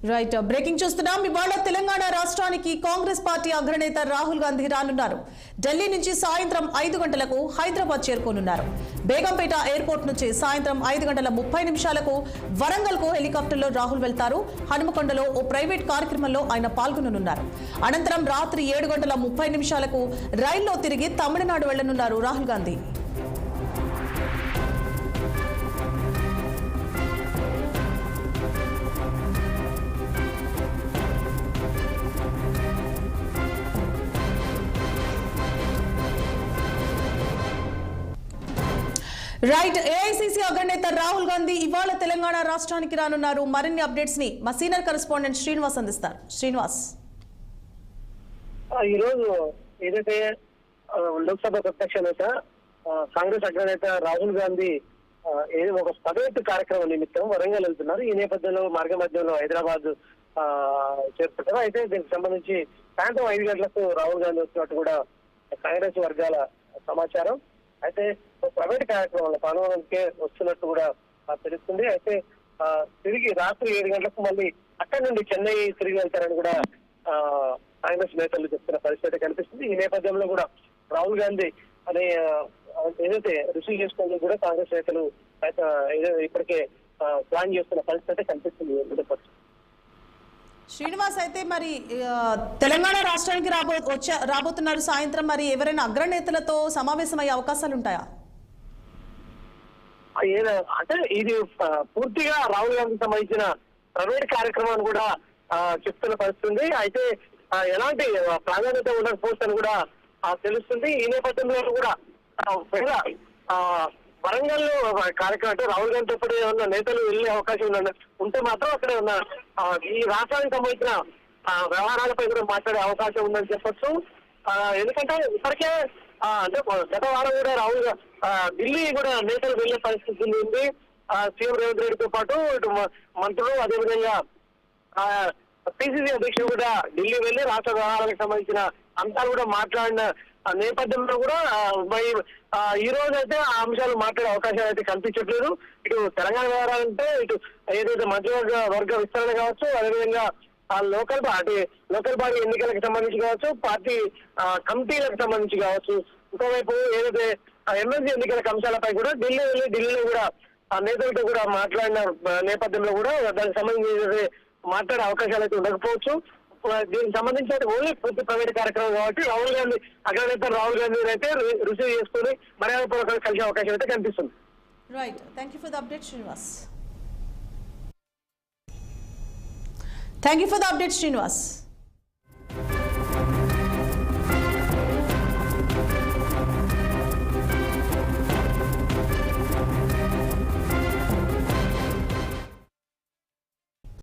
Right breaking చూస్తున్నాం. ఇవాళ తెలంగాణ రాష్ట్రానికి కాంగ్రెస్ పార్టీ అగ్రనేత రాహుల్ గాంధీ రానున్నారు. ఢిల్లీ నుంచి సాయంత్రం 5 గంటలకు హైదరాబాద్ చేరుకోనున్నారు. బేగంపేట ఎయిర్పోర్ట్ నుంచి సాయంత్రం 5:30 వరంగల్కు హెలికాప్టర్లో రాహుల్ వెళ్తారు. హనుమకొండలో ఓ ప్రైవేట్ కార్యక్రమంలో ఆయన పాల్గొననున్నారు. అనంతరం రాత్రి 7:30 రైల్లో తిరిగి తమిళనాడు వెళ్లనున్నారు రాహుల్ గాంధీ. రైట్ ఏఐసీసీ అగ్రనేత రాహుల్ గాంధీ ఇవాళ తెలంగాణ రాష్ట్రానికి రానున్నారు. మరిన్ని అప్డేట్స్ ని మా సీనియర్ కరెస్పాండెంట్ శ్రీనివాస్ అందిస్తారు. శ్రీనివాస్, ఈ రోజు ఏదైతే లోక్సభ ప్రతిపక్ష నేత కాంగ్రెస్ అగ్రనేత రాహుల్ గాంధీ ఒక ప్రైవేట్ కార్యక్రమం నిమిత్తం వరంగల్ వెళ్తున్నారు. ఈ నేపథ్యంలో మార్గ మధ్యంలో హైదరాబాద్ చేరుకుంటారు. అయితే దీనికి సంబంధించి సాయంత్రం 5 గంటలకు రాహుల్ గాంధీ వచ్చినట్టు కూడా కాంగ్రెస్ వర్గాల సమాచారం. అయితే ప్రైవేట్ కార్యక్రమంలో పాల్గొనడానికే వస్తున్నట్టు కూడా తెలుస్తుంది. అయితే తిరిగి రాత్రి 7 గంటలకు మళ్ళీ అక్కడి నుండి చెన్నై తిరిగి వెళ్తారని కూడా కాంగ్రెస్ నేతలు చెప్తున్న పరిస్థితి కనిపిస్తుంది. ఈ నేపథ్యంలో కూడా రాహుల్ గాంధీ అనే ఏదైతే రిసీవ్ చేసుకోవడానికి కూడా కాంగ్రెస్ నేతలు ఇప్పటికే ప్లాన్ చేస్తున్న పరిస్థితి కనిపిస్తుంది. శ్రీనివాస్, అయితే మరి తెలంగాణ రాష్ట్రానికి రాబోతున్నారు సాయంత్రం. మరి ఎవరైనా అగ్రనేతలతో సమావేశమయ్యే అవకాశాలు ఉంటాయా? అంటే ఇది పూర్తిగా రాహుల్ గాంధీకి సంబంధించిన ప్రైవేట్ కార్యక్రమాన్ని కూడా చెప్తున్న పరిస్థితుంది. అయితే ఎలాంటి ప్రాధాన్యత ఉండకపోవచ్చని కూడా తెలుస్తుంది. ఈ నేపథ్యంలో కూడా వరంగల్లో కార్యక్రమం అంటే రాహుల్ గాంధీతో పాటు ఏమన్నా నేతలు వెళ్లే అవకాశం ఉంటే మాత్రం అక్కడ ఉన్న ఈ రాష్ట్రానికి సంబంధించిన వ్యవహారాలపై కూడా మాట్లాడే అవకాశం ఉందని చెప్పొచ్చు. ఎందుకంటే ఇప్పటికే అంటే గత వారం కూడా రాహుల్ ఢిల్లీ కూడా నేతలు వెళ్లే పరిస్థితి ఉంది. సీఎం రేవంత్ రెడ్డితో పాటు ఇటు మంత్రులు, అదేవిధంగా పిసిసి అధ్యక్షుడు కూడా ఢిల్లీ వెళ్లి రాష్ట్ర వ్యవహారాలకు సంబంధించిన అంశాలు కూడా మాట్లాడిన నేపథ్యంలో కూడా ఈ రోజు అయితే ఆ అంశాలు మాట్లాడే అవకాశాలు అయితే కనిపించట్లేదు. ఇటు తెలంగాణ వ్యవహారాలంటే ఇటు ఏదైతే మంత్రివర్గ విస్తరణ కావచ్చు, అదేవిధంగా లోకల్ బాడీ ఎన్నికలకు సంబంధించి కావచ్చు, పార్టీ కమిటీలకు సంబంధించి కావచ్చు, ఇంకోవైపు ఏదైతే ఎమ్మెల్సీ ఎన్నికల అంశాలపై కూడా ఢిల్లీలో కూడా నేతలతో కూడా మాట్లాడిన నేపథ్యంలో కూడా దానికి సంబంధించి మాట్లాడే అవకాశాలు అయితే ఉండకపోవచ్చు. దీనికి సంబంధించి ఓన్లీ పూర్తి ప్రైవేట్ కార్యక్రమం కాబట్టి రాహుల్ గాంధీ అగ్రనేత రాహుల్ గాంధీ అయితే రిసీవ్ చేసుకుని మర్యాదపూర్వకంగా కలిసే అవకాశం అయితే కనిపిస్తుంది. Right, thank you for the update Srinivas. Thank you for the update Srinivas.